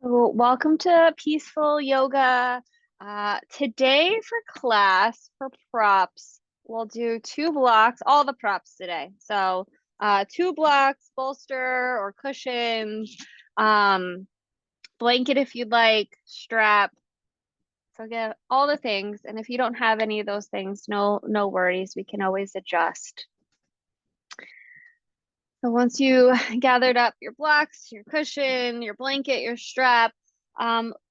So welcome to Peaceful Yoga. Today for class, for props, we'll do two blocks, all the props today. So two blocks, bolster or cushions, um, blanket if you'd like, strap. So get all the things. And if you don't have any of those things, no worries. We can always adjust. So once you gathered up your blocks, your cushion, your blanket, your strap,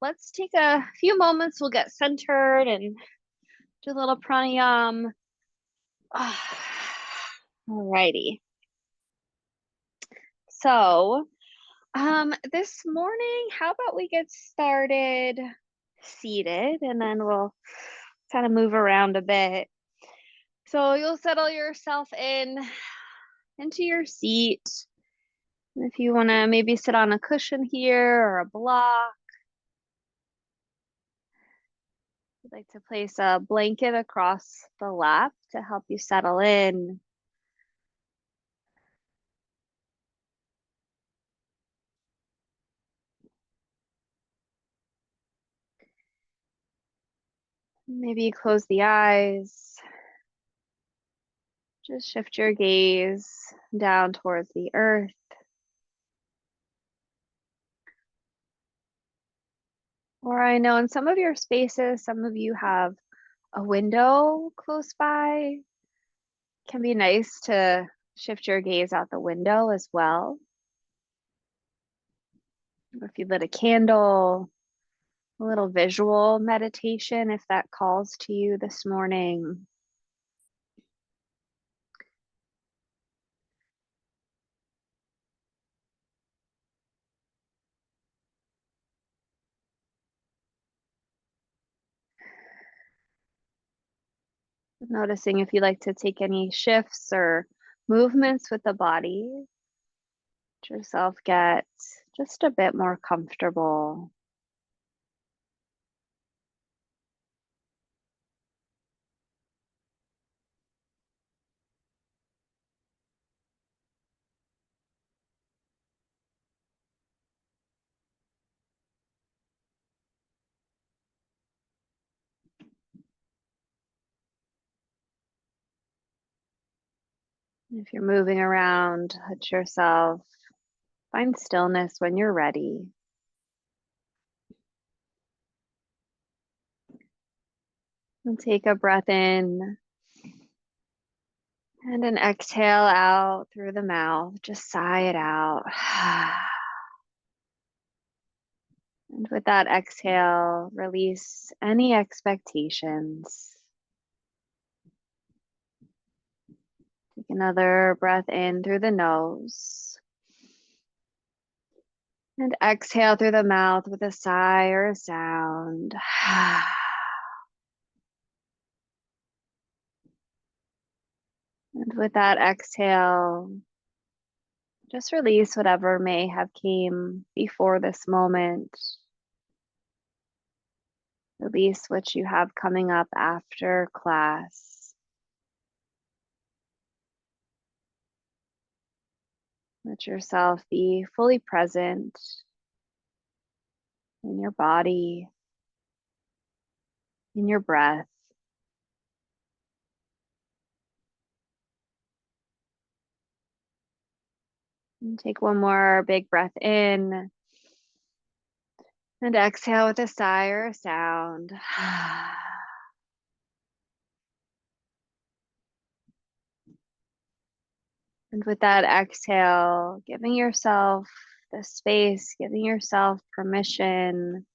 let's take a few moments. We'll get centered and do a little pranayam. Alrighty. So, this morning, how about we get started seated and then we'll kind of move around a bit. So you'll settle yourself into your seat. If you want to maybe sit on a cushion here or a block, I'd like to place a blanket across the lap to help you settle in. Maybe close the eyes. Just shift your gaze down towards the earth. Or I know in some of your spaces, some of you have a window close by. It can be nice to shift your gaze out the window as well. If you lit a candle, a little visual meditation, if that calls to you this morning. Noticing if you like to take any shifts or movements with the body. Let yourself get just a bit more comfortable. If you're moving around, let yourself find stillness when you're ready. And take a breath in and an exhale out through the mouth. Just sigh it out. And with that exhale, release any expectations. Take another breath in through the nose. And exhale through the mouth with a sigh or a sound. And with that exhale, just release whatever may have came before this moment. Release what you have coming up after class. Let yourself be fully present in your body, in your breath. And take one more big breath in and exhale with a sigh or a sound. And with that exhale, giving yourself the space, giving yourself permission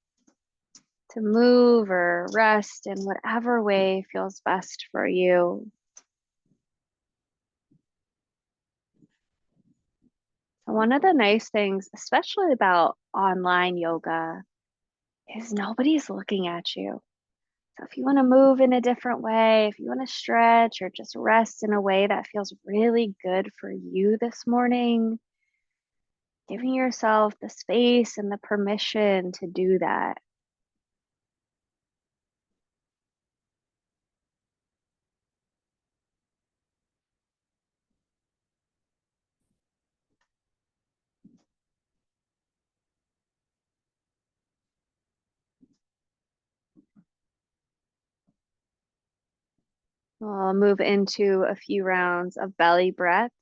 to move or rest in whatever way feels best for you. One of the nice things, especially about online yoga, is nobody's looking at you. So if you want to move in a different way, if you want to stretch or just rest in a way that feels really good for you this morning, giving yourself the space and the permission to do that. We'll move into a few rounds of belly breaths.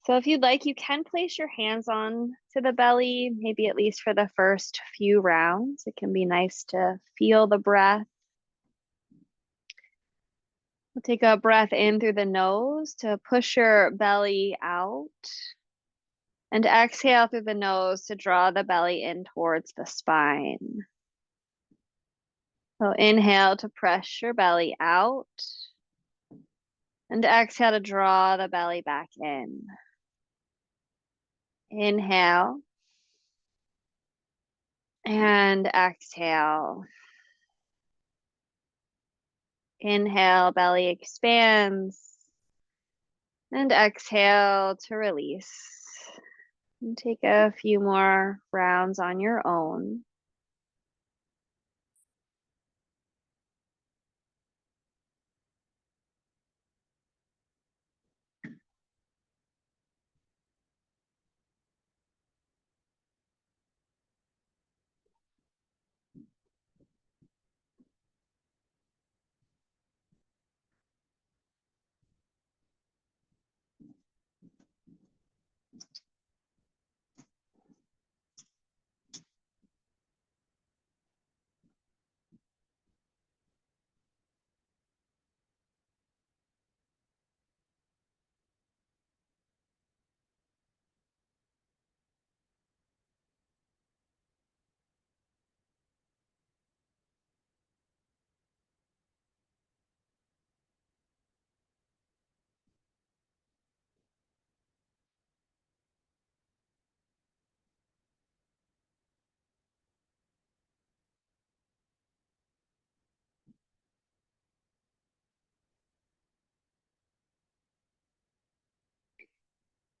So if you'd like, you can place your hands on to the belly, maybe at least for the first few rounds. It can be nice to feel the breath. We'll take a breath in through the nose to push your belly out. And exhale through the nose to draw the belly in towards the spine. So inhale to press your belly out. And exhale to draw the belly back in. Inhale. And exhale. Inhale, belly expands. And exhale to release. And take a few more rounds on your own.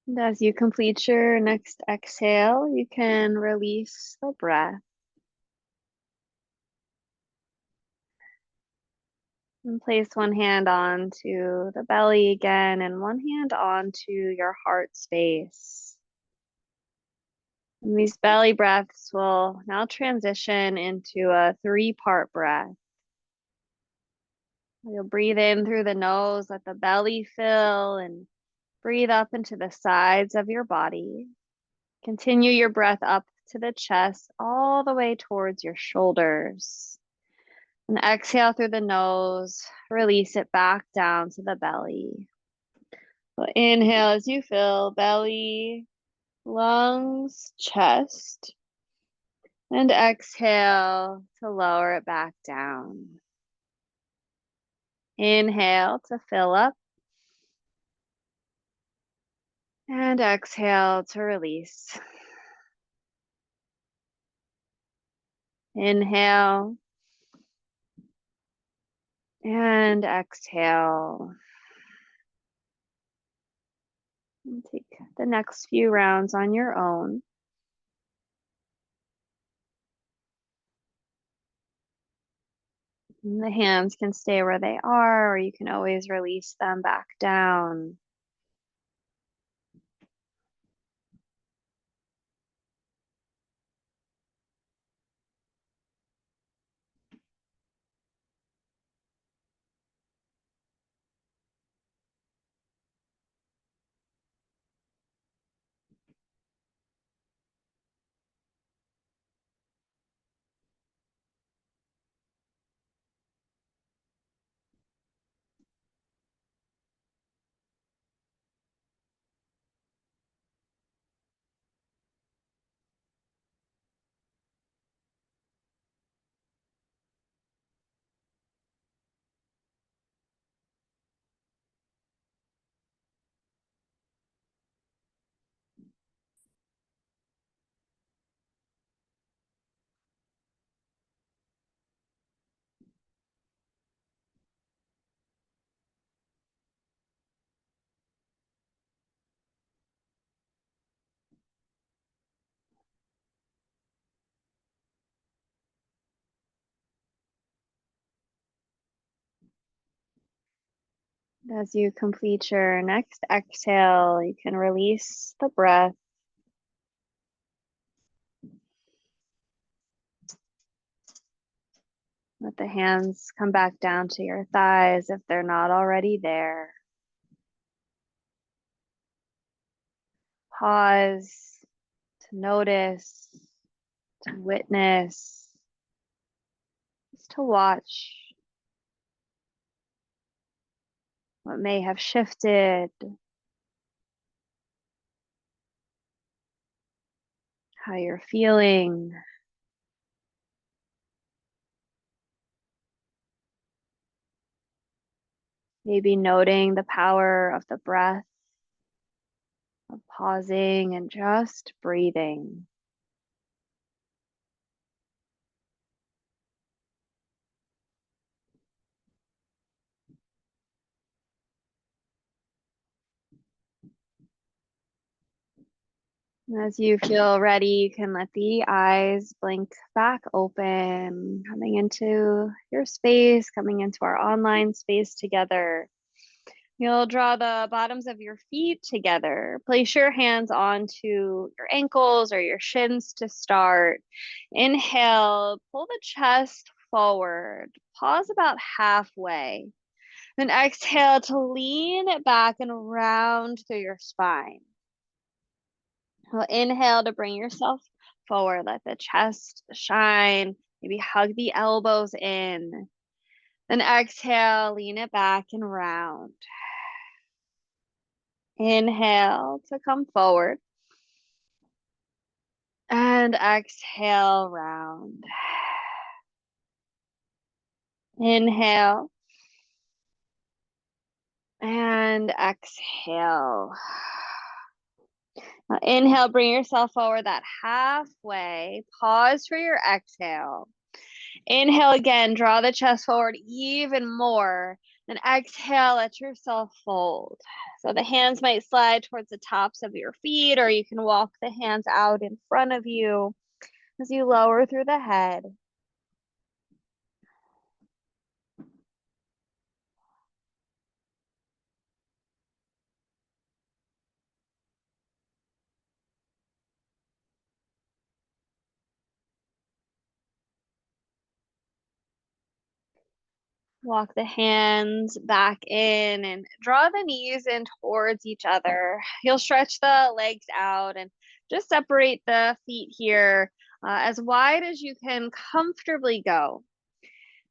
And as you complete your next exhale, you can release the breath. And place one hand onto the belly again and one hand onto your heart space. And these belly breaths will now transition into a 3-part breath. You'll breathe in through the nose, let the belly fill, and breathe up into the sides of your body. Continue your breath up to the chest, all the way towards your shoulders. And exhale through the nose, release it back down to the belly. So inhale as you fill belly, lungs, chest, and exhale to lower it back down. Inhale to fill up, and exhale to release. Inhale, and exhale. And take the next few rounds on your own. And the hands can stay where they are, or you can always release them back down. As you complete your next exhale, you can release the breath. Let the hands come back down to your thighs if they're not already there. Pause to notice, to witness, just to watch what may have shifted, how you're feeling. Maybe noting the power of the breath, of pausing and just breathing. As you feel ready, you can let the eyes blink back open, coming into your space, coming into our online space together. You'll draw the bottoms of your feet together. Place your hands onto your ankles or your shins to start. Inhale, pull the chest forward. Pause about halfway. Then exhale to lean it back and round through your spine. Well, inhale to bring yourself forward. Let the chest shine. Maybe hug the elbows in. Then exhale, lean it back and round. Inhale to come forward. And exhale, round. Inhale. And exhale. Now inhale, bring yourself forward that halfway. Pause for your exhale. Inhale again, draw the chest forward even more. Then exhale, let yourself fold. So the hands might slide towards the tops of your feet, or you can walk the hands out in front of you as you lower through the head. Walk the hands back in and draw the knees in towards each other. You'll stretch the legs out and just separate the feet here as wide as you can comfortably go.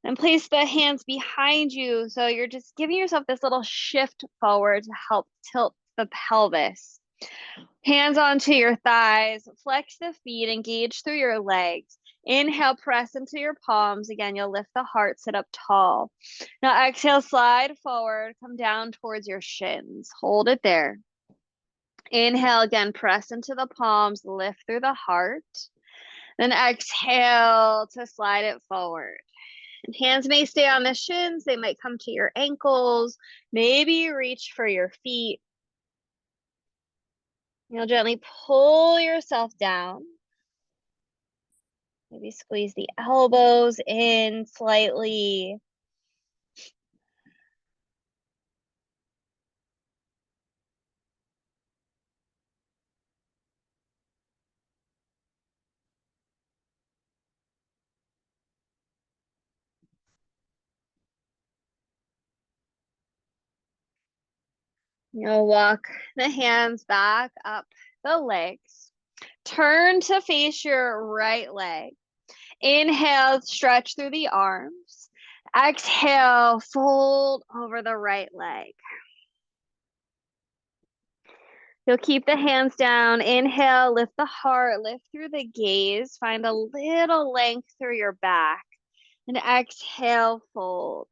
And place the hands behind you. So you're just giving yourself this little shift forward to help tilt the pelvis. Hands onto your thighs, flex the feet, engage through your legs. Inhale, press into your palms. Again, you'll lift the heart, sit up tall. Now exhale, slide forward, come down towards your shins. Hold it there. Inhale, again, press into the palms, lift through the heart. Then exhale to slide it forward. And hands may stay on the shins. They might come to your ankles. Maybe you reach for your feet. You'll gently pull yourself down. Maybe squeeze the elbows in slightly. You'll walk the hands back up the legs. Turn to face your right leg. Inhale, stretch through the arms. Exhale, fold over the right leg. You'll keep the hands down. Inhale, lift the heart, lift through the gaze. Find a little length through your back. And exhale, fold.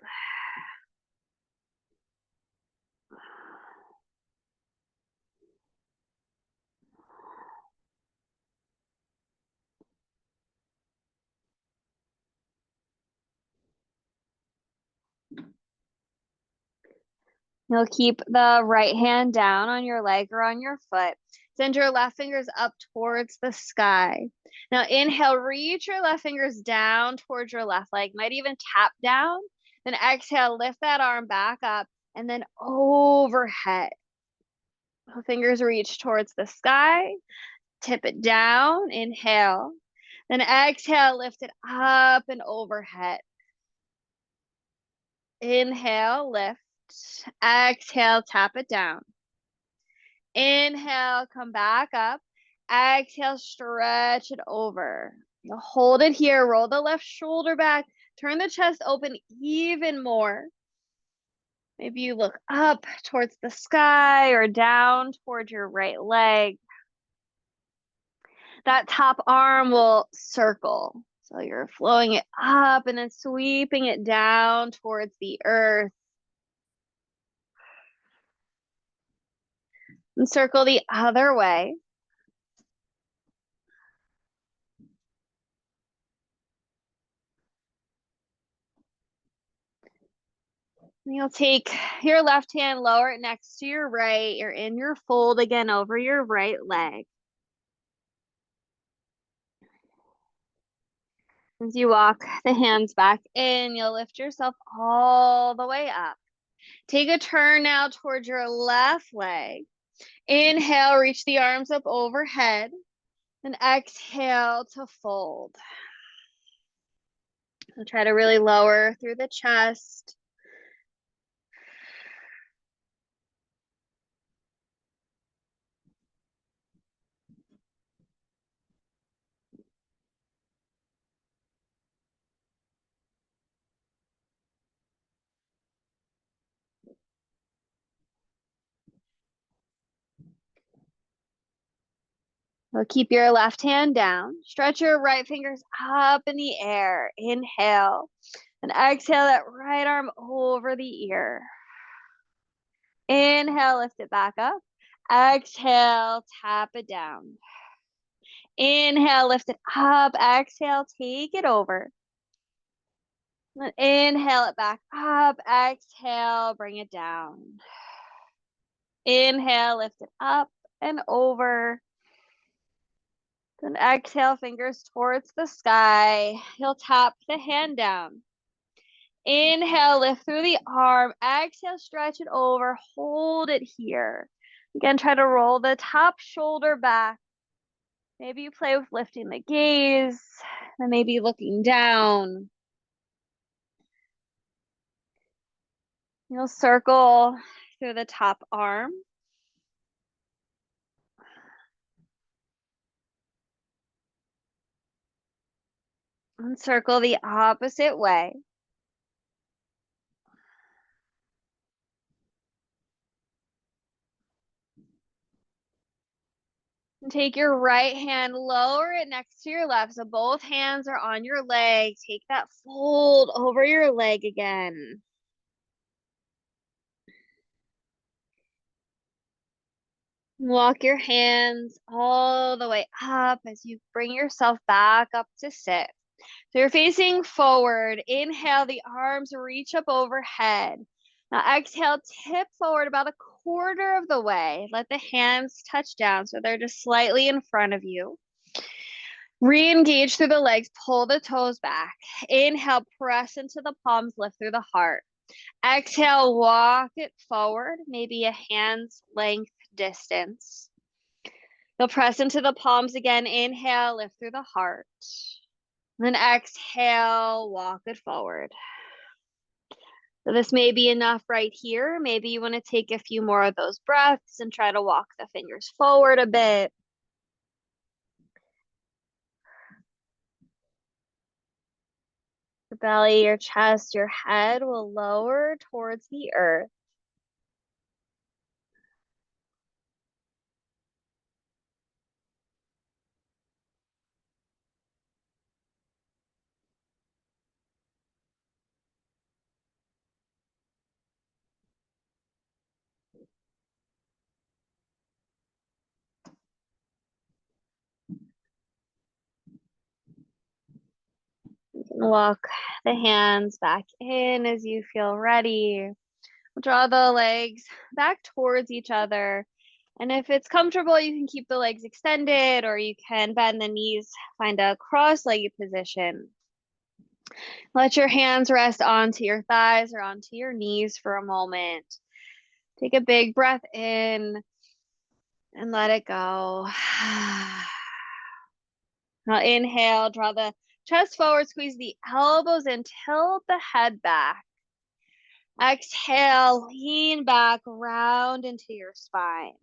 You'll keep the right hand down on your leg or on your foot. Send your left fingers up towards the sky. Now inhale, reach your left fingers down towards your left leg. Might even tap down. Then exhale, lift that arm back up and then overhead. Fingers reach towards the sky. Tip it down. Inhale. Then exhale, lift it up and overhead. Inhale, lift. Exhale, tap it down. Inhale, come back up. Exhale, stretch it over. You'll hold it here. Roll the left shoulder back. Turn the chest open even more. Maybe you look up towards the sky or down towards your right leg. That top arm will circle. So you're flowing it up and then sweeping it down towards the earth. And circle the other way. And you'll take your left hand, lower it next to your right. You're in your fold again over your right leg. As you walk the hands back in, you'll lift yourself all the way up. Take a turn now towards your left leg. Inhale, reach the arms up overhead. And exhale to fold. So try to really lower through the chest. So keep your left hand down. Stretch your right fingers up in the air. Inhale. And exhale that right arm over the ear. Inhale, lift it back up. Exhale, tap it down. Inhale, lift it up. Exhale, take it over. And inhale it back up. Exhale, bring it down. Inhale, lift it up and over. Then exhale, fingers towards the sky. You'll tap the hand down. Inhale, lift through the arm. Exhale, stretch it over. Hold it here. Again, try to roll the top shoulder back. Maybe you play with lifting the gaze, and maybe looking down. You'll circle through the top arm. And circle the opposite way. And take your right hand, lower it next to your left. So both hands are on your leg. Take that fold over your leg again. Walk your hands all the way up as you bring yourself back up to sit. So you're facing forward. Inhale, the arms reach up overhead. Now exhale, tip forward about a quarter of the way. Let the hands touch down so they're just slightly in front of you. Re-engage through the legs, pull the toes back. Inhale, press into the palms, lift through the heart. Exhale, walk it forward, maybe a hand's length distance. You'll press into the palms again. Inhale, lift through the heart. Then exhale, walk it forward. So this may be enough right here. Maybe you want to take a few more of those breaths and try to walk the fingers forward a bit. Your belly, your chest, your head will lower towards the earth. You can walk the hands back in as you feel ready. Draw the legs back towards each other. And if it's comfortable, you can keep the legs extended, or you can bend the knees, find a cross-legged position. Let your hands rest onto your thighs or onto your knees for a moment. Take a big breath in and let it go. Now inhale, draw the chest forward, squeeze the elbows in, tilt the head back. Exhale, lean back, round into your spine.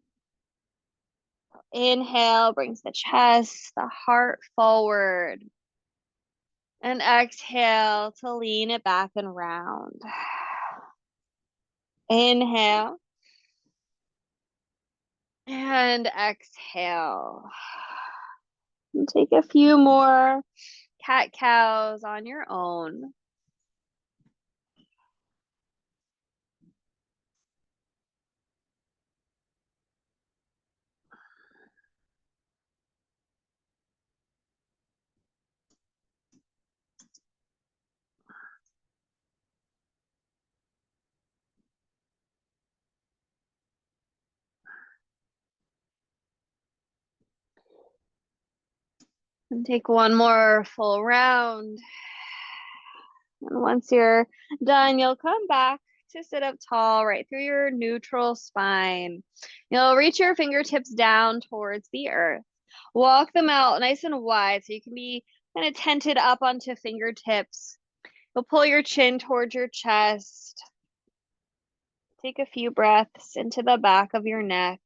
Inhale brings the chest, the heart forward. And exhale to lean it back and round. Inhale. And exhale. And take a few more cat-cows on your own. And take one more full round. And once you're done, you'll come back to sit up tall right through your neutral spine. You'll reach your fingertips down towards the earth. Walk them out nice and wide so you can be kind of tented up onto fingertips. You'll pull your chin towards your chest. Take a few breaths into the back of your neck.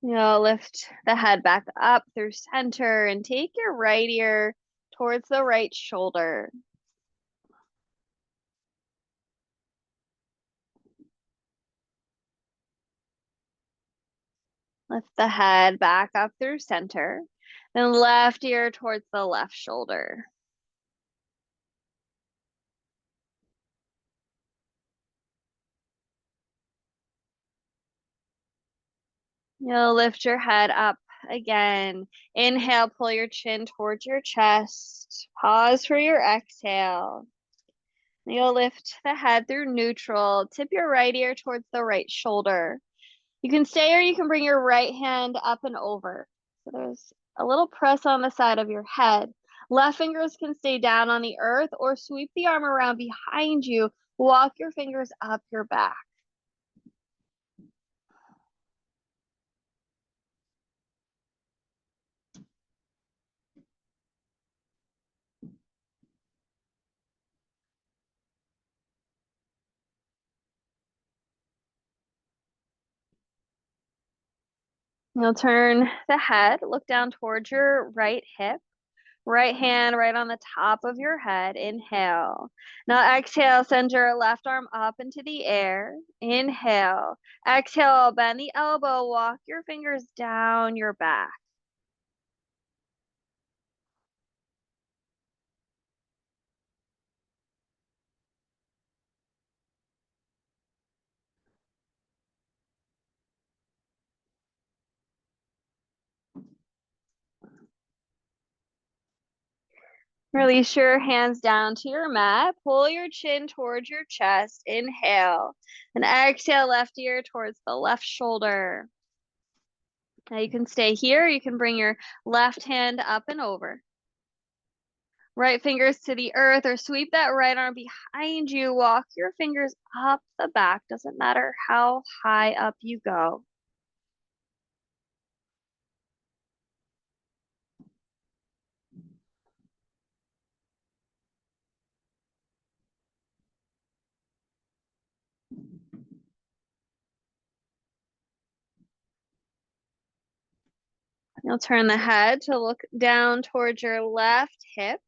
You'll lift the head back up through center and take your right ear towards the right shoulder. Lift the head back up through center. Then left ear towards the left shoulder. You'll lift your head up again. Inhale, pull your chin towards your chest. Pause for your exhale. You'll lift the head through neutral. Tip your right ear towards the right shoulder. You can stay or you can bring your right hand up and over. So there's a little press on the side of your head. Left fingers can stay down on the earth or sweep the arm around behind you. Walk your fingers up your back. You'll turn the head, look down towards your right hip. Right hand right on the top of your head. Inhale. Now exhale, send your left arm up into the air. Inhale. Exhale, bend the elbow, walk your fingers down your back. Release your hands down to your mat. Pull your chin towards your chest. Inhale. And exhale, left ear towards the left shoulder. Now you can stay here. You can bring your left hand up and over. Right fingers to the earth or sweep that right arm behind you. Walk your fingers up the back. Doesn't matter how high up you go. You'll turn the head to look down towards your left hip.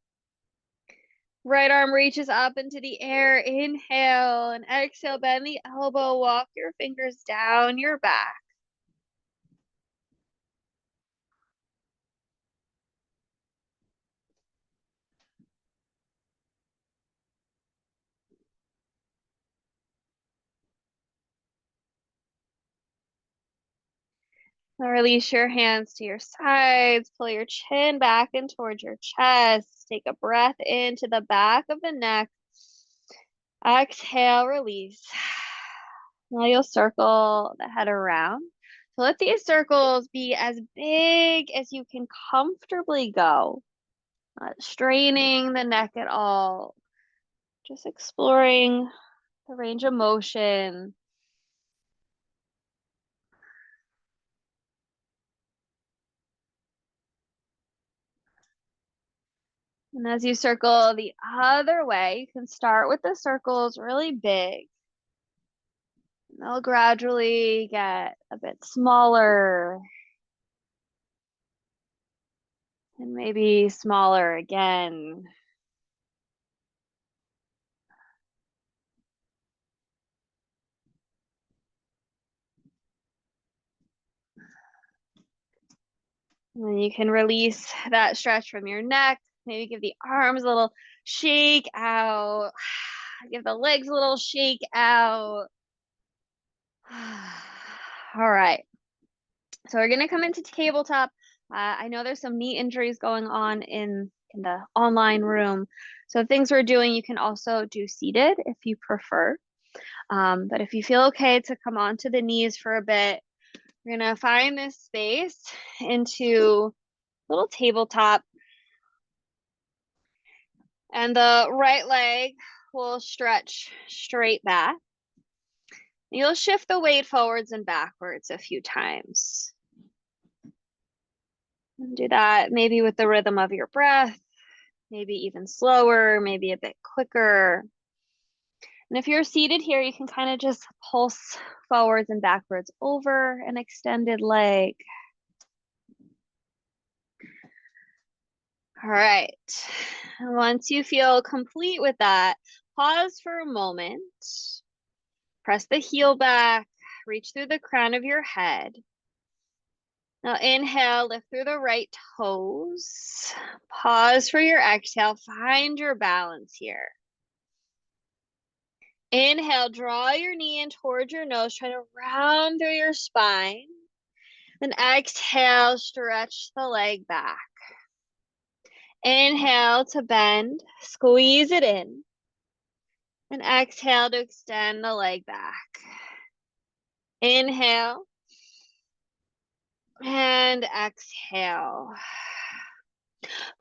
Right arm reaches up into the air. Inhale and exhale, bend the elbow, walk your fingers down your back. Now release your hands to your sides, pull your chin back in towards your chest. Take a breath into the back of the neck. Exhale, release. Now you'll circle the head around. So let these circles be as big as you can comfortably go. Not straining the neck at all. Just exploring the range of motion. And as you circle the other way, you can start with the circles really big. They'll gradually get a bit smaller and maybe smaller again. And then you can release that stretch from your neck. Maybe give the arms a little shake out. Give the legs a little shake out. All right. So we're going to come into tabletop. I know there's some knee injuries going on in the online room. So things we're doing, you can also do seated if you prefer. But if you feel okay to come onto the knees for a bit, you're going to find this space into little tabletop. And the right leg will stretch straight back. You'll shift the weight forwards and backwards a few times. And do that maybe with the rhythm of your breath, maybe even slower, maybe a bit quicker. And if you're seated here, you can kind of just pulse forwards and backwards over an extended leg. All right. Once you feel complete with that, pause for a moment. Press the heel back, reach through the crown of your head. Now inhale, lift through the right toes. Pause for your exhale, find your balance here. Inhale, draw your knee in towards your nose, try to round through your spine. Then exhale, stretch the leg back. Inhale to bend, squeeze it in. And exhale to extend the leg back. Inhale. And exhale.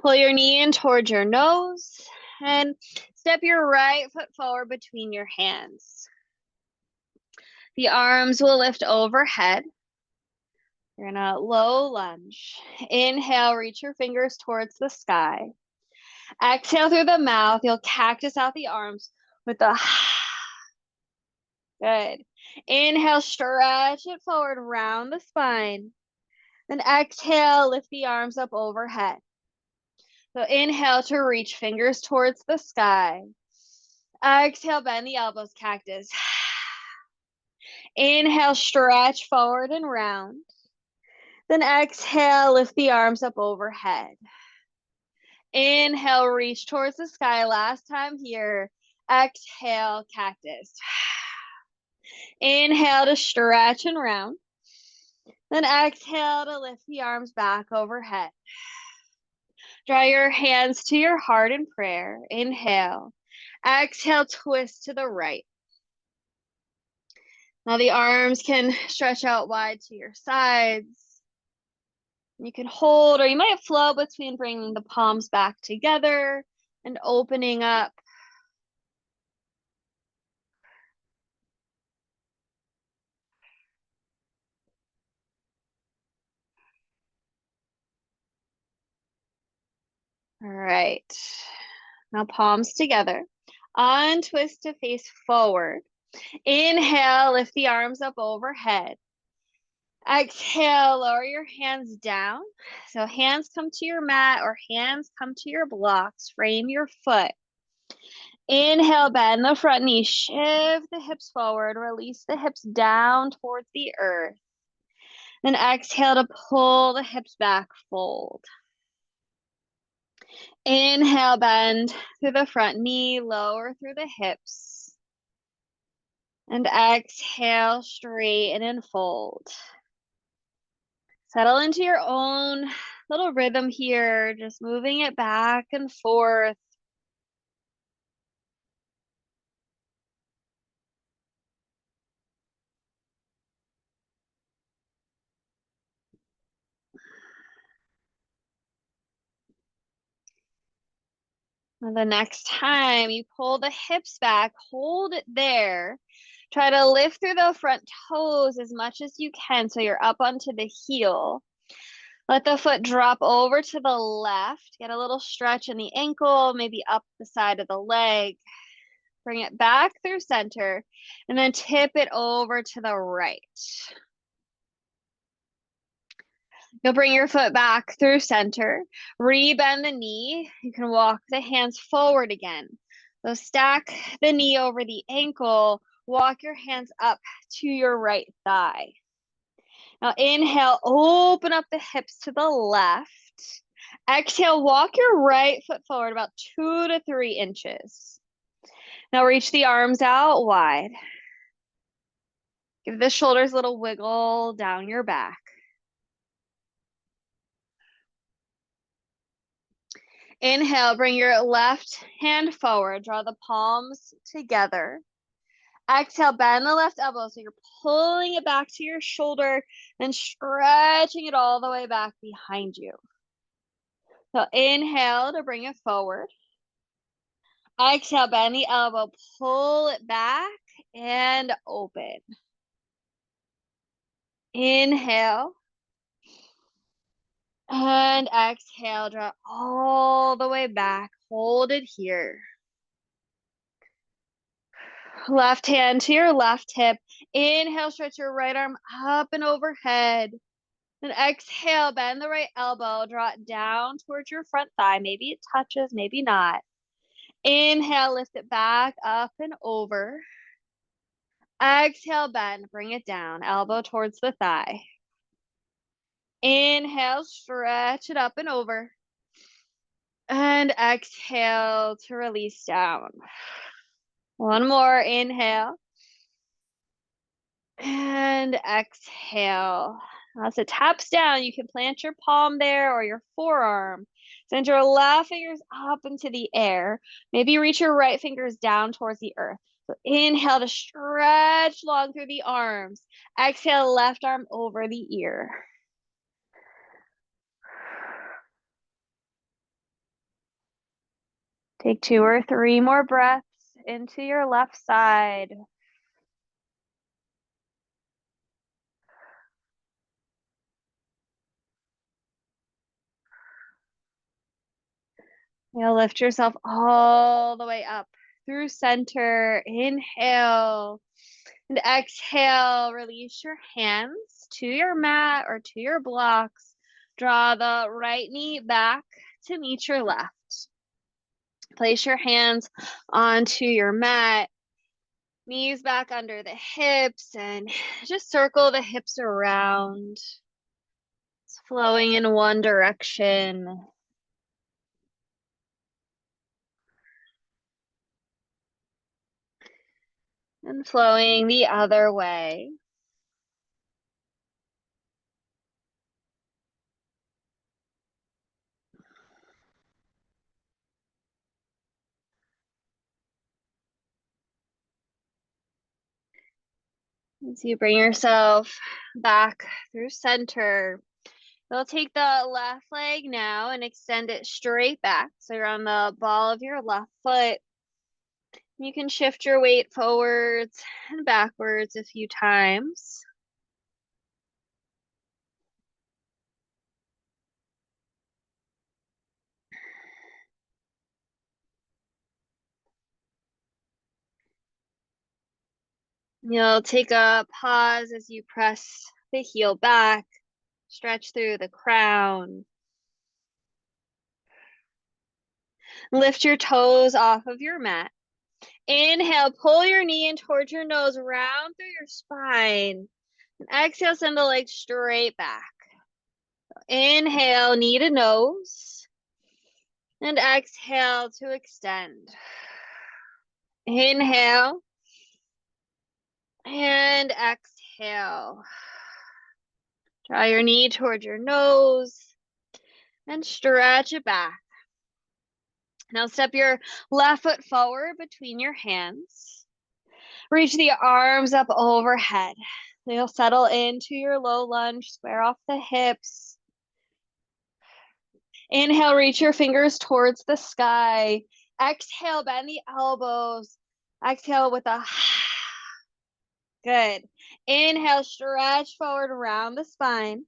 Pull your knee in towards your nose and step your right foot forward between your hands. The arms will lift overhead. You're in a low lunge. Inhale, reach your fingers towards the sky. Exhale through the mouth. You'll cactus out the arms with the good. Inhale, stretch it forward, round the spine. Then exhale, lift the arms up overhead. So inhale to reach fingers towards the sky. Exhale, bend the elbows, cactus. Inhale, stretch forward and round. Then exhale, lift the arms up overhead. Inhale, reach towards the sky. Last time here. Exhale, cactus. Inhale to stretch and round. Then exhale to lift the arms back overhead. Draw your hands to your heart in prayer. Inhale. Exhale, twist to the right. Now the arms can stretch out wide to your sides. You can hold, or you might flow between bringing the palms back together and opening up. All right. Now palms together. Untwist to face forward. Inhale, lift the arms up overhead. Exhale, lower your hands down. So hands come to your mat or hands come to your blocks. Frame your foot. Inhale, bend the front knee. Shift the hips forward. Release the hips down towards the earth. Then exhale to pull the hips back, fold. Inhale, bend through the front knee, lower through the hips. And exhale, straighten and fold. Settle into your own little rhythm here, just moving it back and forth. And the next time you pull the hips back, hold it there. Try to lift through the front toes as much as you can so you're up onto the heel. Let the foot drop over to the left. Get a little stretch in the ankle, maybe up the side of the leg. Bring it back through center, and then tip it over to the right. You'll bring your foot back through center, rebend the knee. You can walk the hands forward again. So stack the knee over the ankle, walk your hands up to your right thigh. Now inhale, open up the hips to the left. Exhale, walk your right foot forward about 2 to 3 inches. Now reach the arms out wide. Give the shoulders a little wiggle down your back. Inhale, bring your left hand forward. Draw the palms together. Exhale, bend the left elbow. So you're pulling it back to your shoulder and stretching it all the way back behind you. So inhale to bring it forward. Exhale, bend the elbow, pull it back and open. Inhale. And exhale, draw all the way back. Hold it here. Left hand to your left hip. Inhale, stretch your right arm up and overhead. Then exhale, bend the right elbow, draw it down towards your front thigh. Maybe it touches, maybe not. Inhale, lift it back up and over. Exhale, bend, bring it down, elbow towards the thigh. Inhale, stretch it up and over. And exhale to release down. One more, inhale. And exhale. As it taps down, you can plant your palm there or your forearm. Send your left fingers up into the air. Maybe reach your right fingers down towards the earth. So inhale to stretch long through the arms. Exhale, left arm over the ear. Take 2 or 3 more breaths into your left side. You'll lift yourself all the way up through center. Inhale. And exhale, release your hands to your mat or to your blocks. Draw the right knee back to meet your left. Place your hands onto your mat. Knees back under the hips and just circle the hips around. It's flowing in one direction. And flowing the other way. As you bring yourself back through center, you'll take the left leg now and extend it straight back. So you're on the ball of your left foot. You can shift your weight forwards and backwards a few times. You'll take a pause as you press the heel back, stretch through the crown. Lift your toes off of your mat. Inhale, pull your knee in towards your nose, round through your spine. And exhale, send the legs straight back. Inhale, knee to nose. And exhale to extend. Inhale. And exhale. Draw your knee towards your nose. And stretch it back. Now step your left foot forward between your hands. Reach the arms up overhead. They'll settle into your low lunge, square off the hips. Inhale, reach your fingers towards the sky. Exhale, bend the elbows. Exhale with a good. Inhale, stretch forward around the spine.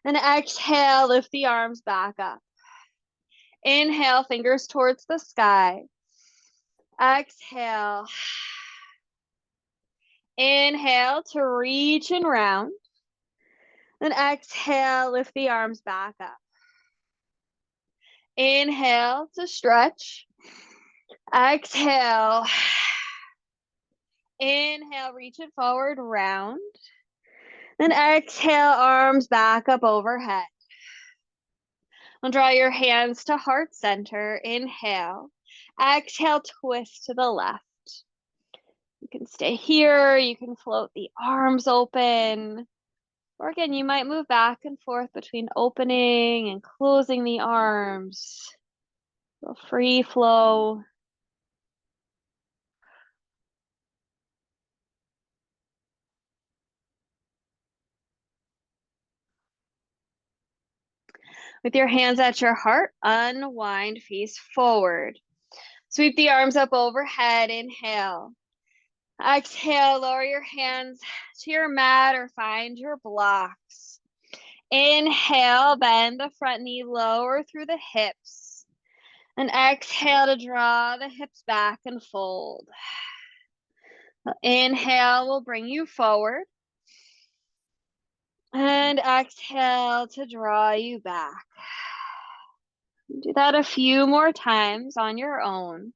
And exhale, lift the arms back up. Inhale, fingers towards the sky. Exhale. Inhale to reach and round. Then exhale, lift the arms back up. Inhale to stretch. Exhale. Inhale, reach it forward, round. Then exhale, arms back up overhead. And draw your hands to heart center. Inhale. Exhale, twist to the left. You can stay here. You can float the arms open. Or again, you might move back and forth between opening and closing the arms. So free flow. With your hands at your heart, unwind, face forward. Sweep the arms up overhead. Inhale. Exhale, lower your hands to your mat or find your blocks. Inhale, bend the front knee lower through the hips. And exhale to draw the hips back and fold. Inhale will bring you forward. And exhale to draw you back. Do that a few more times on your own.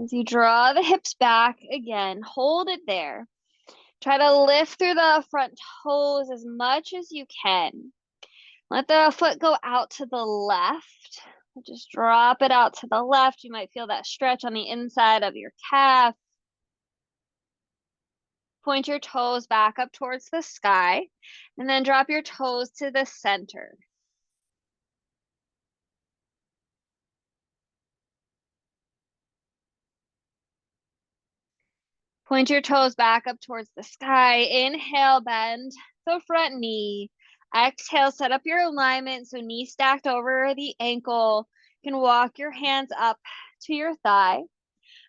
As you draw the hips back again, hold it there. Try to lift through the front toes as much as you can. Let the foot go out to the left. Just drop it out to the left. You might feel that stretch on the inside of your calf. Point your toes back up towards the sky, and then drop your toes to the center. Point your toes back up towards the sky. Inhale, bend the front knee. Exhale, set up your alignment, so knee stacked over the ankle. You can walk your hands up to your thigh.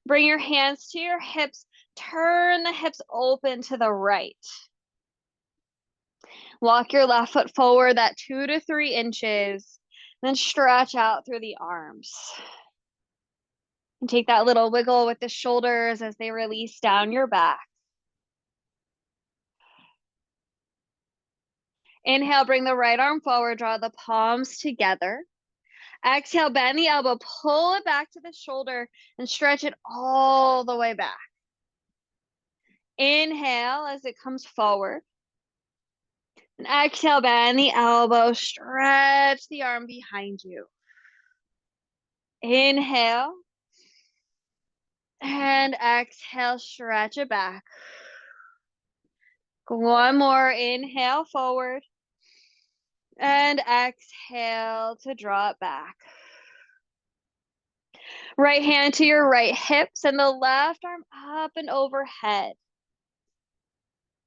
Bring your hands to your hips. Turn the hips open to the right. Walk your left foot forward that 2 to 3 inches. Then stretch out through the arms. And take that little wiggle with the shoulders as they release down your back. Inhale, bring the right arm forward, draw the palms together. Exhale, bend the elbow, pull it back to the shoulder, and stretch it all the way back. Inhale as it comes forward. And exhale, bend the elbow, stretch the arm behind you. Inhale. And exhale, stretch it back. One more, inhale forward. And exhale to draw it back. Right hand to your right hip, send the left arm up and overhead.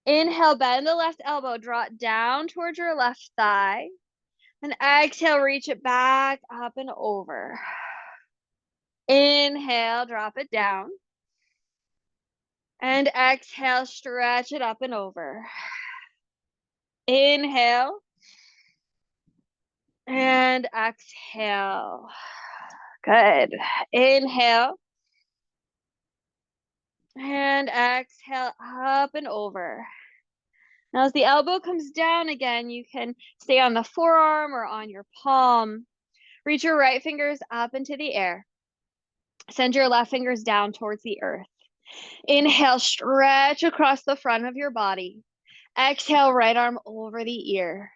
Inhale, bend the left elbow, draw it down towards your left thigh. And exhale, reach it back up and over. Inhale, drop it down. And exhale, stretch it up and over. Inhale. And exhale. Good. Inhale. And exhale, up and over. Now, as the elbow comes down again, you can stay on the forearm or on your palm. Reach your right fingers up into the air. Send your left fingers down towards the earth. Inhale, stretch across the front of your body. Exhale, right arm over the ear.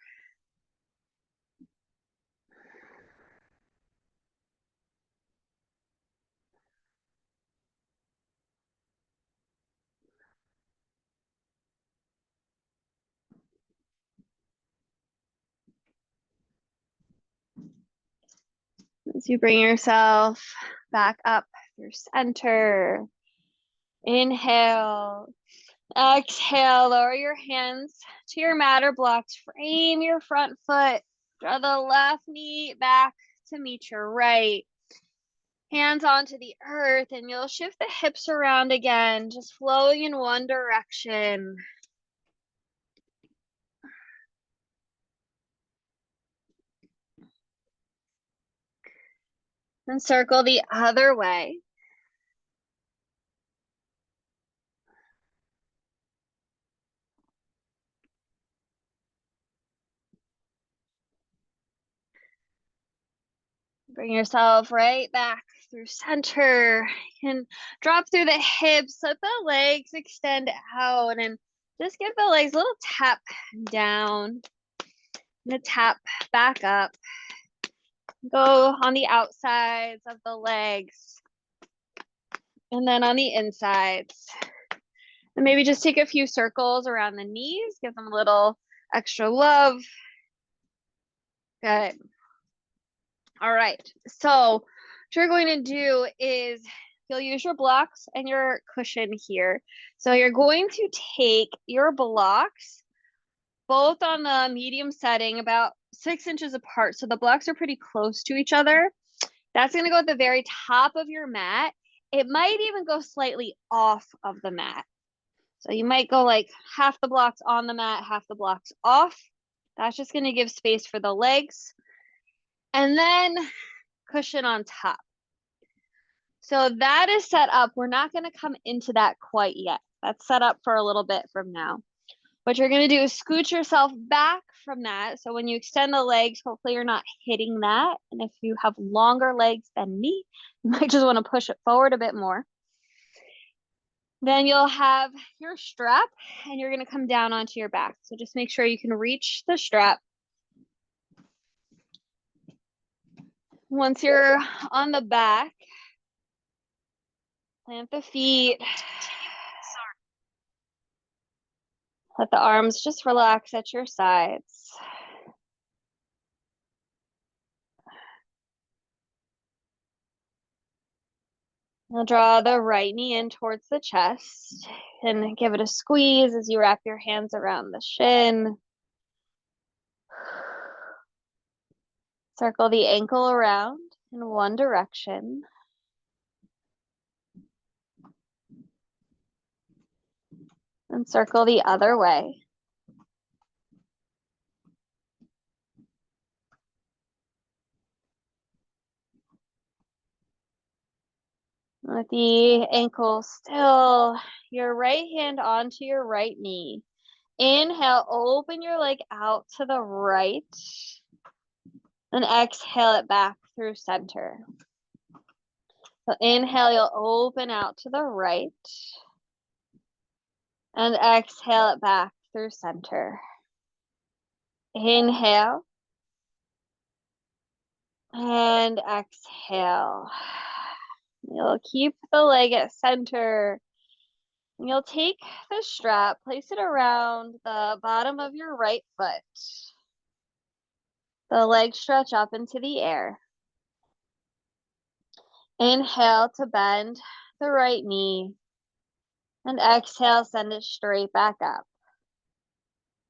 As you bring yourself back up through center. Inhale. Exhale, lower your hands to your mat or blocks. Frame your front foot. Draw the left knee back to meet your right. Hands onto the earth, and you'll shift the hips around again, just flowing in one direction. And circle the other way. Bring yourself right back through center. You can drop through the hips, let the legs extend out, and just give the legs a little tap down and a tap back up. Go on the outsides of the legs and then on the insides. And maybe just take a few circles around the knees, give them a little extra love. Good. All right, so what you're going to do is you'll use your blocks and your cushion here. So you're going to take your blocks, both on the medium setting, about 6 inches apart. So the blocks are pretty close to each other. That's going to go at the very top of your mat. It might even go slightly off of the mat. So you might go like half the blocks on the mat, half the blocks off. That's just going to give space for the legs. And then cushion on top. So that is set up. We're not going to come into that quite yet. That's set up for a little bit from now. What you're going to do is scoot yourself back from that. So when you extend the legs, hopefully you're not hitting that. And if you have longer legs than me, you might just want to push it forward a bit more. Then you'll have your strap and you're going to come down onto your back. So just make sure you can reach the strap. Once you're on the back, plant the feet. Let the arms just relax at your sides. You'll draw the right knee in towards the chest and give it a squeeze as you wrap your hands around the shin. Circle the ankle around in one direction. And circle the other way. With the ankle still, your right hand onto your right knee. Inhale, open your leg out to the right. And exhale it back through center. So inhale, you'll open out to the right. And exhale it back through center. Inhale. And exhale. You'll keep the leg at center. You'll take the strap, place it around the bottom of your right foot. The legs stretch up into the air. Inhale to bend the right knee. And exhale, send it straight back up.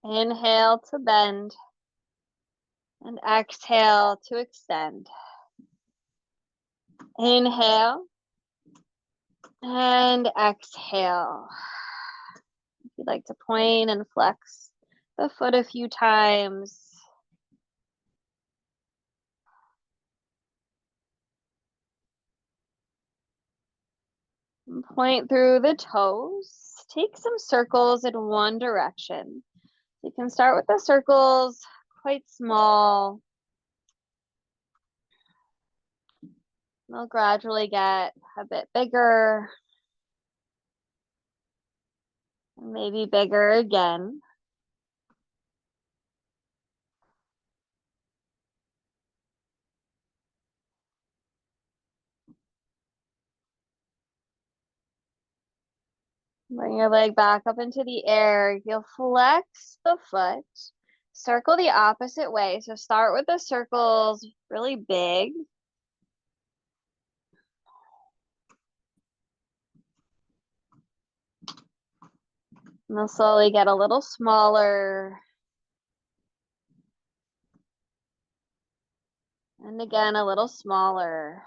Inhale to bend. And exhale to extend. Inhale. And exhale. If you'd like to point and flex the foot a few times. And point through the toes. Take some circles in one direction. You can start with the circles quite small. They'll gradually get a bit bigger. Maybe bigger again. Bring your leg back up into the air. You'll flex the foot. Circle the opposite way. So start with the circles really big. And they'll slowly get a little smaller. And again, a little smaller.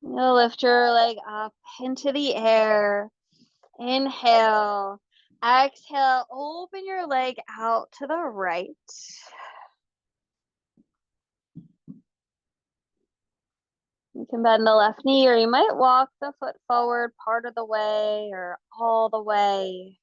You'll lift your leg up into the air. Inhale. Exhale, open your leg out to the right. You can bend the left knee, or you might walk the foot forward part of the way or all the way.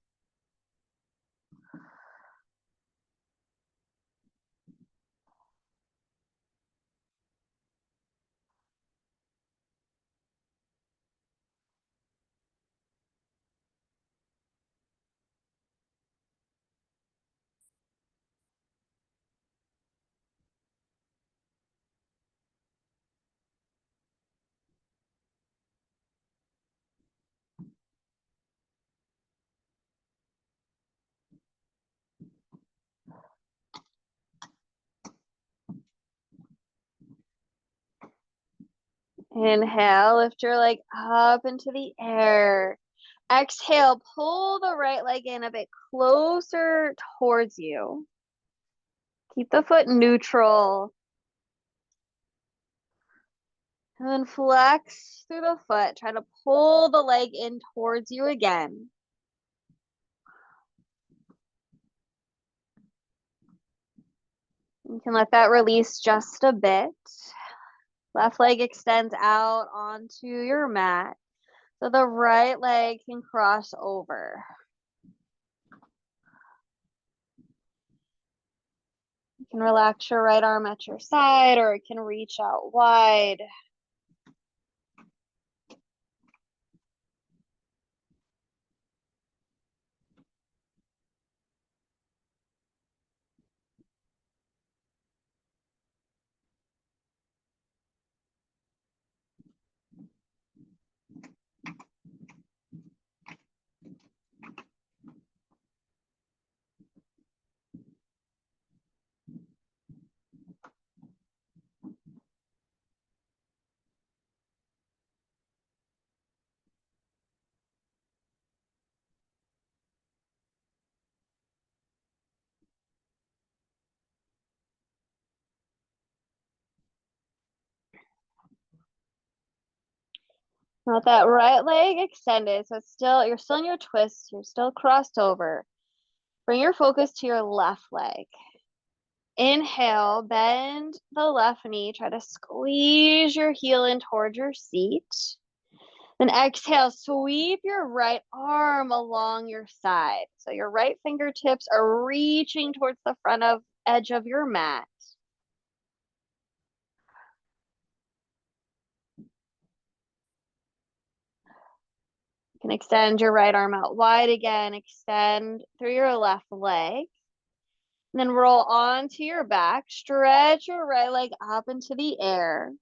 Inhale, lift your leg up into the air. Exhale, pull the right leg in a bit closer towards you. Keep the foot neutral. And then flex through the foot. Try to pull the leg in towards you again. You can let that release just a bit. Left leg extends out onto your mat. So the right leg can cross over. You can relax your right arm at your side, or it can reach out wide. Let that right leg extended. So it's still, you're still in your twist. You're still crossed over. Bring your focus to your left leg. Inhale, bend the left knee. Try to squeeze your heel in towards your seat. Then exhale, sweep your right arm along your side. So your right fingertips are reaching towards the front of edge of your mat. You can extend your right arm out wide again. Extend through your left leg. And then roll onto your back. Stretch your right leg up into the air.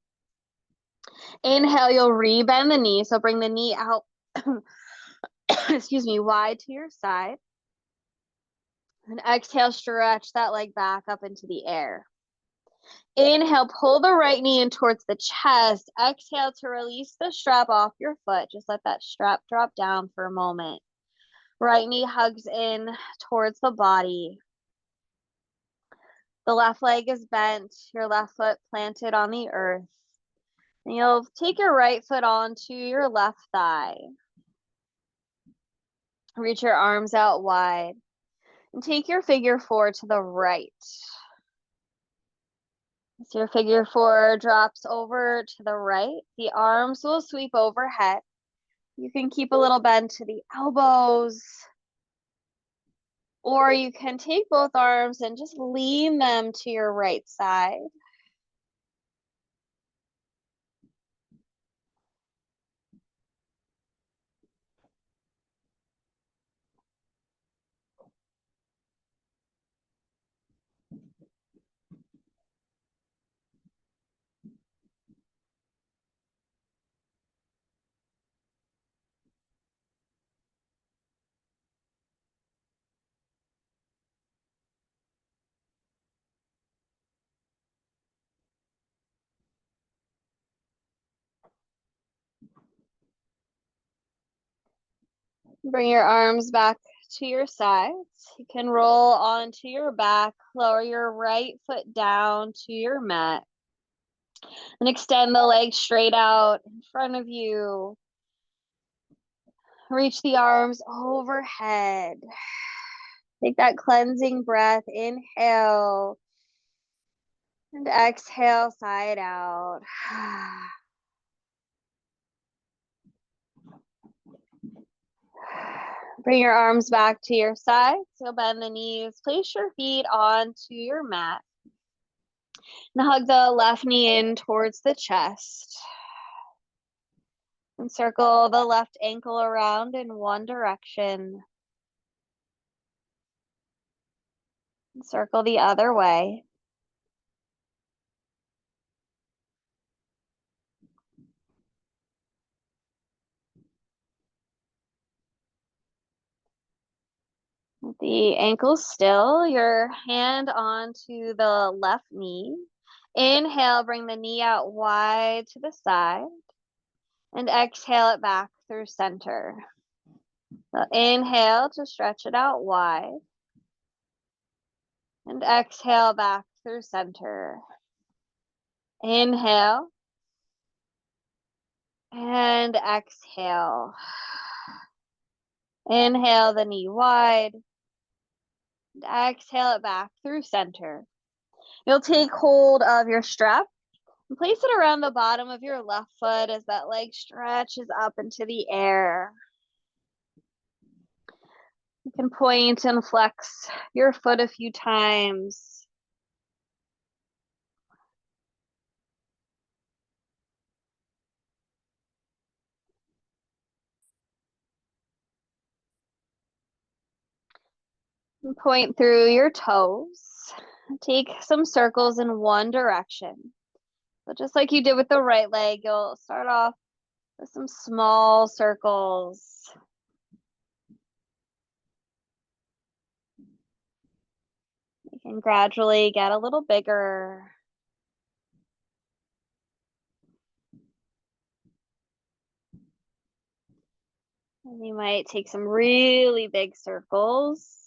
Inhale, you'll rebend the knee. So bring the knee out, excuse me, wide to your side. And exhale, stretch that leg back up into the air. Inhale, pull the right knee in towards the chest. Exhale to release the strap off your foot. Just let that strap drop down for a moment. Right knee hugs in towards the body. The left leg is bent, your left foot planted on the earth. And you'll take your right foot onto your left thigh. Reach your arms out wide. And take your figure four to the right. As your figure four drops over to the right, the arms will sweep overhead. You can keep a little bend to the elbows, or you can take both arms and just lean them to your right side. Bring your arms back to your sides. You can roll onto your back, lower your right foot down to your mat, and extend the legs straight out in front of you. Reach the arms overhead. Take that cleansing breath. Inhale and exhale, side out. Bring your arms back to your sides. So bend the knees. Place your feet onto your mat. And hug the left knee in towards the chest. And circle the left ankle around in one direction. And circle the other way. With the ankle still, your hand onto the left knee. Inhale, bring the knee out wide to the side. And exhale it back through center. So inhale to stretch it out wide. And exhale back through center. Inhale. And exhale. Inhale the knee wide. And exhale it back through center. You'll take hold of your strap and place it around the bottom of your left foot as that leg stretches up into the air. You can point and flex your foot a few times. And point through your toes. Take some circles in one direction. So just like you did with the right leg, you'll start off with some small circles. You can gradually get a little bigger. And you might take some really big circles.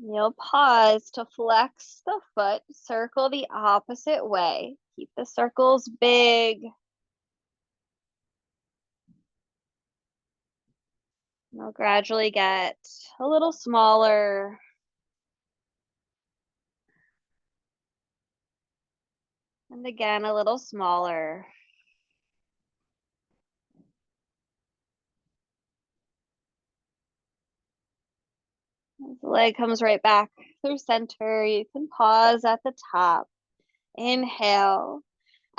You'll pause to flex the foot, circle the opposite way. Keep the circles big. They'll gradually get a little smaller. And again, a little smaller. As the leg comes right back through center, you can pause at the top. Inhale.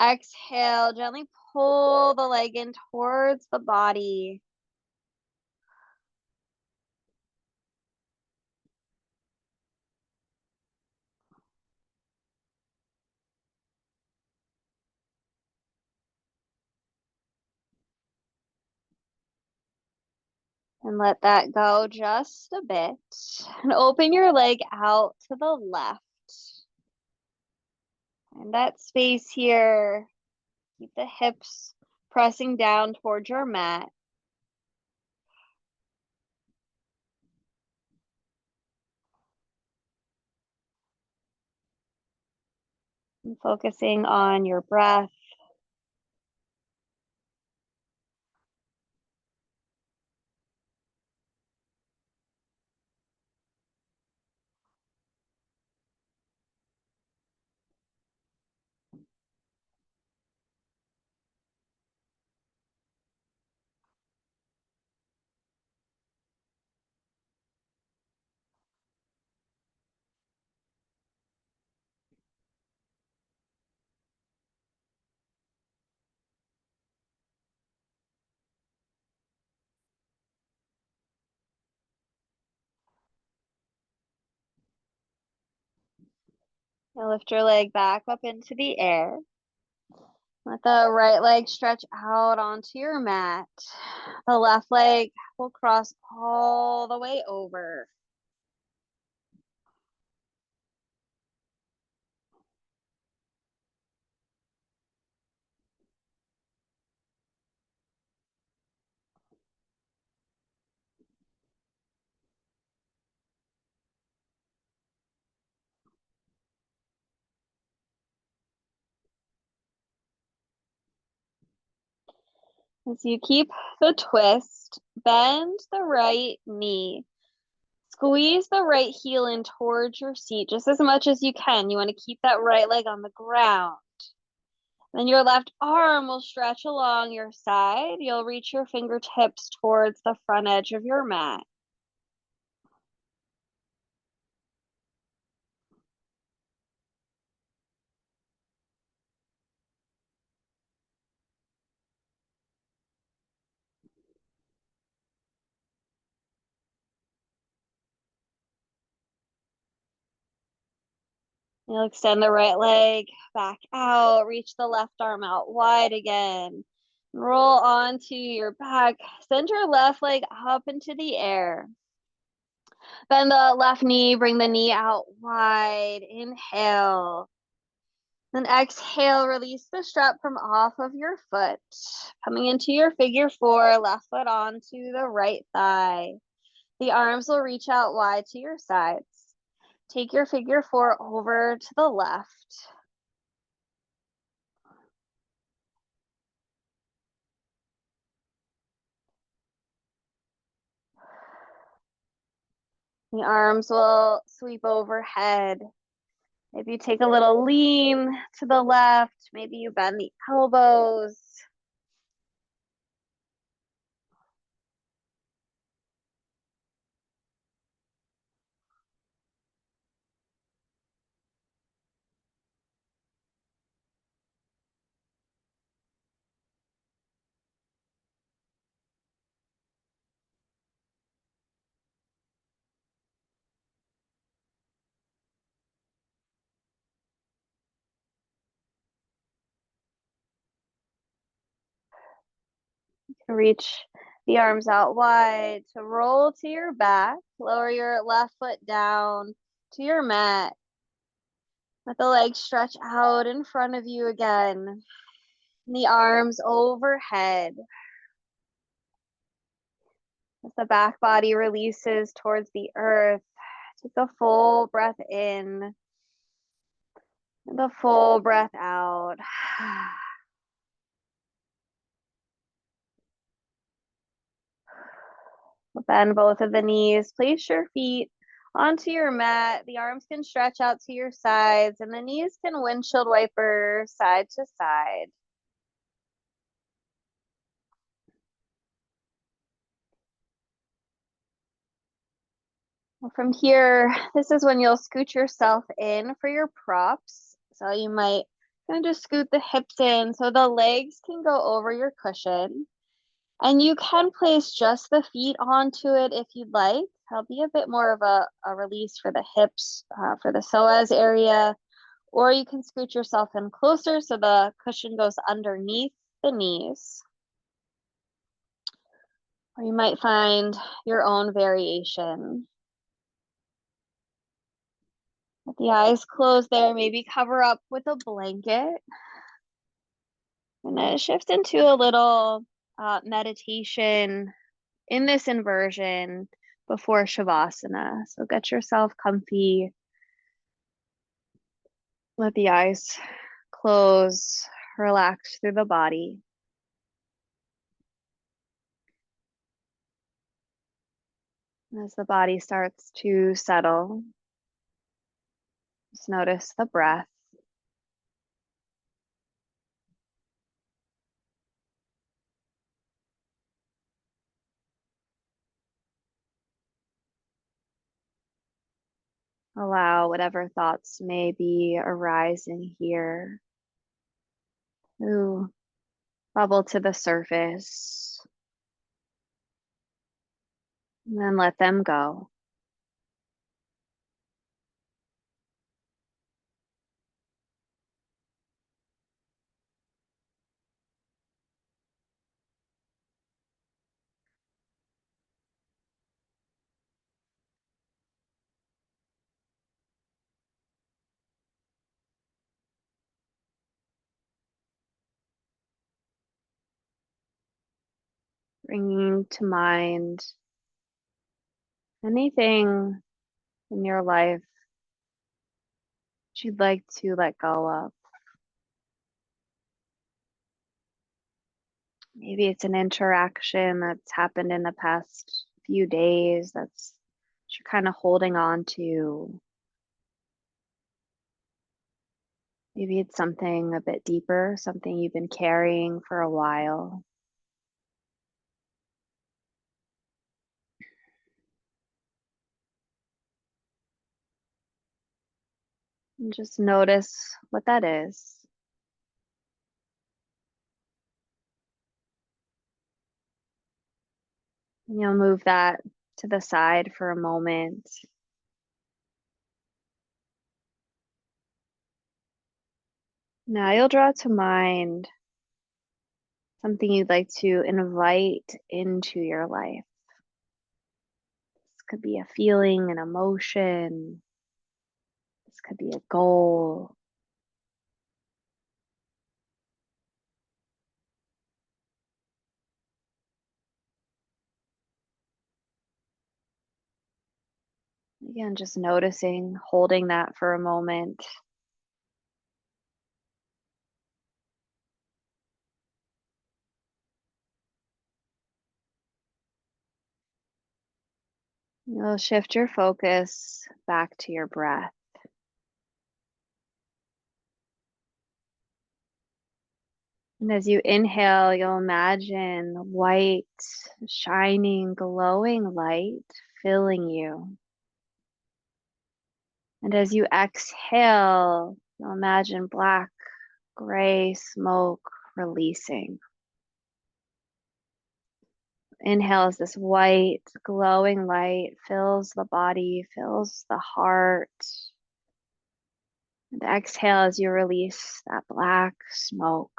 Exhale, gently pull the leg in towards the body. And let that go just a bit. And open your leg out to the left. And that space here, keep the hips pressing down towards your mat. And focusing on your breath. Now lift your leg back up into the air. Let the right leg stretch out onto your mat. The left leg will cross all the way over. As you keep the twist, bend the right knee. Squeeze the right heel in towards your seat just as much as you can. You want to keep that right leg on the ground. Then your left arm will stretch along your side. You'll reach your fingertips towards the front edge of your mat. You'll extend the right leg back out, reach the left arm out wide again. Roll onto your back, send your left leg up into the air. Bend the left knee, bring the knee out wide. Inhale. Then exhale, release the strap from off of your foot. Coming into your figure four, left foot onto the right thigh. The arms will reach out wide to your sides. Take your figure four over to the left. The arms will sweep overhead. Maybe you take a little lean to the left. Maybe you bend the elbows. Reach the arms out wide to roll to your back. Lower your left foot down to your mat. Let the legs stretch out in front of you again. The arms overhead. As the back body releases towards the earth, take a full breath in and a full breath out. Bend both of the knees. Place your feet onto your mat. The arms can stretch out to your sides, and the knees can windshield wiper side to side. From here, this is when you'll scoot yourself in for your props. So you might kind of just scoot the hips in so the legs can go over your cushion. And you can place just the feet onto it if you'd like. That'll be a bit more of a release for the hips, for the psoas area. Or you can scoot yourself in closer so the cushion goes underneath the knees. Or you might find your own variation. With the eyes closed there, maybe cover up with a blanket. And then shift into a little meditation in this inversion before Shavasana. So get yourself comfy. Let the eyes close, relax through the body. As the body starts to settle, just notice the breath. Allow whatever thoughts may be arising here to bubble to the surface, and then let them go. Bringing to mind anything in your life that you'd like to let go of. Maybe it's an interaction that's happened in the past few days that's you're kind of holding on to. Maybe it's something a bit deeper, something you've been carrying for a while. And just notice what that is. And you'll move that to the side for a moment. Now you'll draw to mind something you'd like to invite into your life. This could be a feeling, an emotion. This could be a goal. Again, just noticing, holding that for a moment. You'll shift your focus back to your breath. And as you inhale, you'll imagine white, shining, glowing light filling you. And as you exhale, you'll imagine black, gray smoke releasing. Inhale as this white, glowing light fills the body, fills the heart. And exhale as you release that black smoke.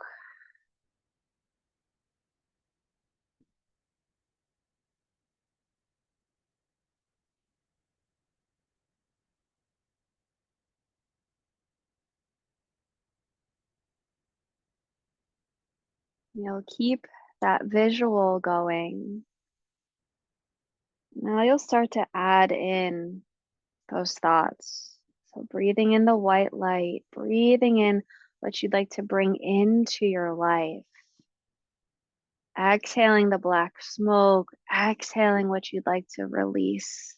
You'll keep that visual going. Now you'll start to add in those thoughts. So breathing in the white light, breathing in what you'd like to bring into your life. Exhaling the black smoke, exhaling what you'd like to release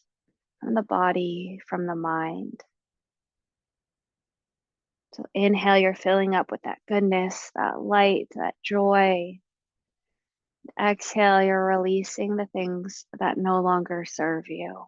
from the body, from the mind. So inhale, you're filling up with that goodness, that light, that joy. Exhale, you're releasing the things that no longer serve you.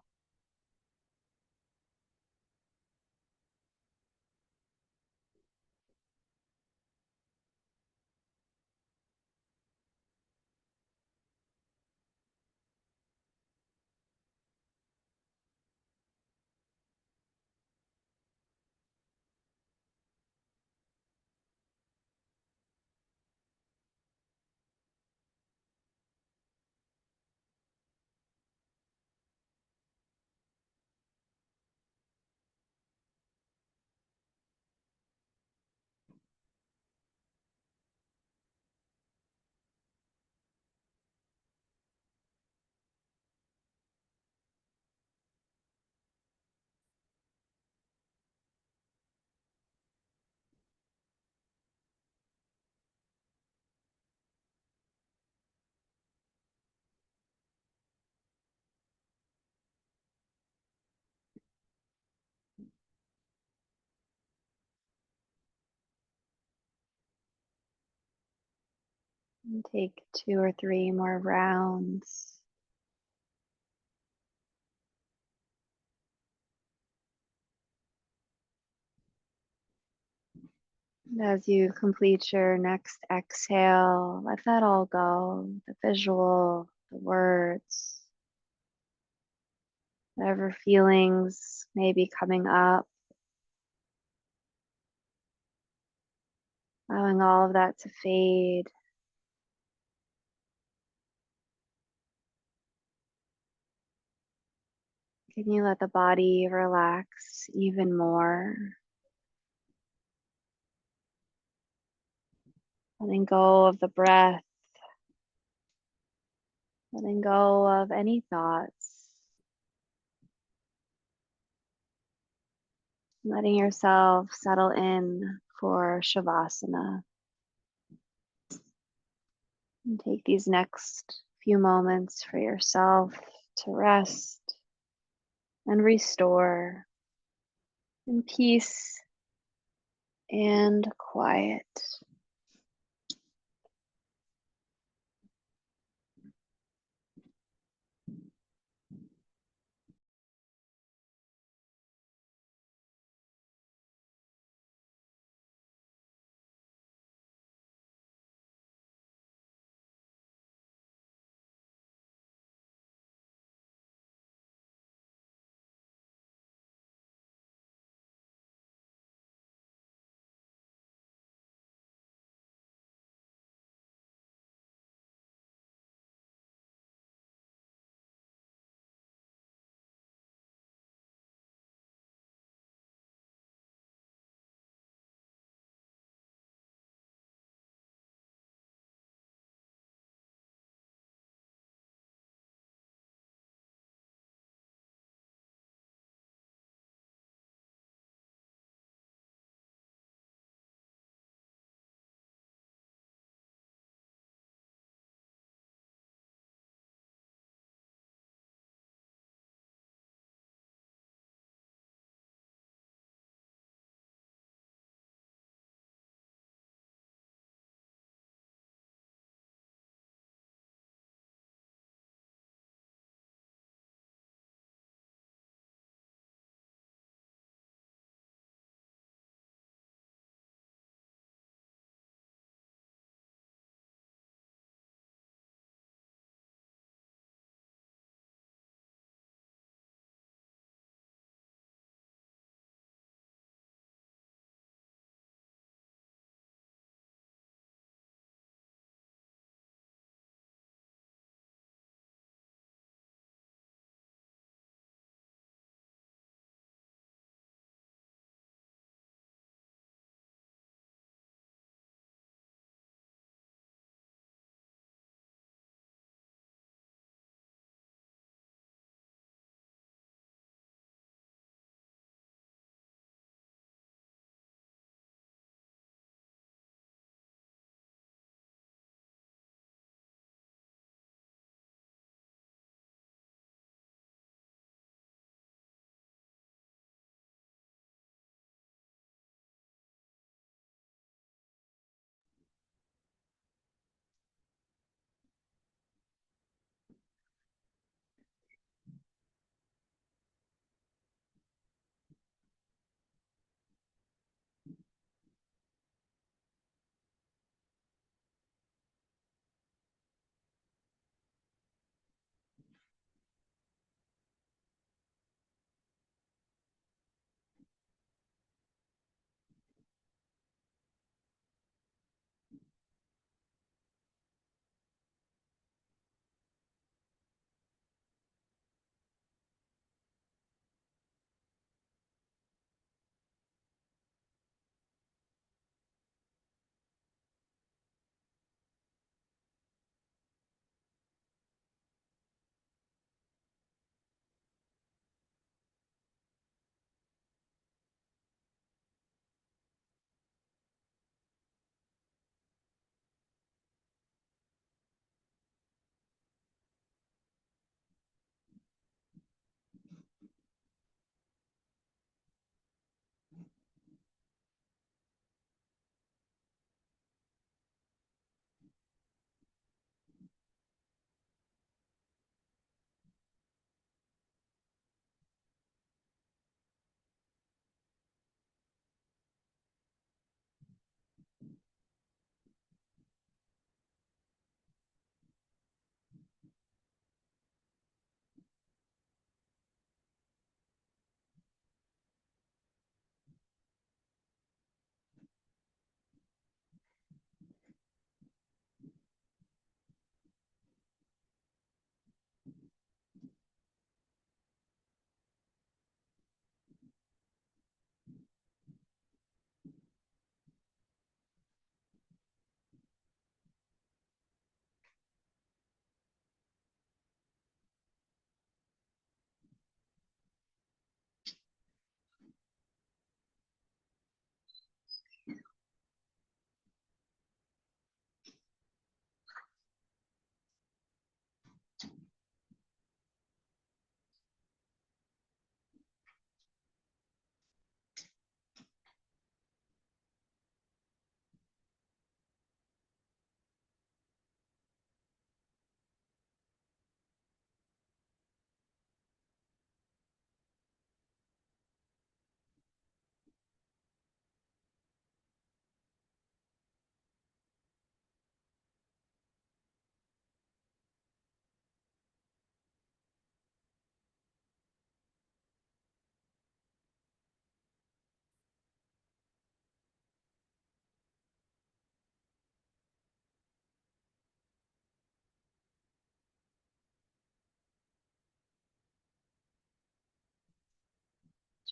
And take 2 or 3 more rounds. And as you complete your next exhale, let that all go. The visual, the words, whatever feelings may be coming up. Allowing all of that to fade. Can you let the body relax even more? Letting go of the breath, letting go of any thoughts, letting yourself settle in for Shavasana. And take these next few moments for yourself to rest and restore in peace and quiet.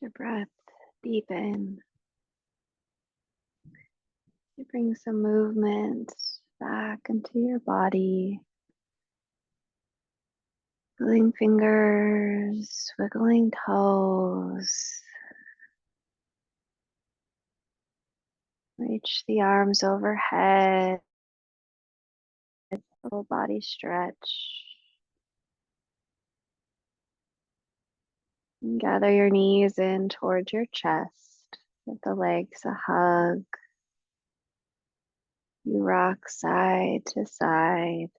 Your breath deep in. You bring some movement back into your body. Wiggling fingers, wiggling toes. Reach the arms overhead. Full body stretch. And gather your knees in towards your chest. Give the legs a hug. You rock side to side.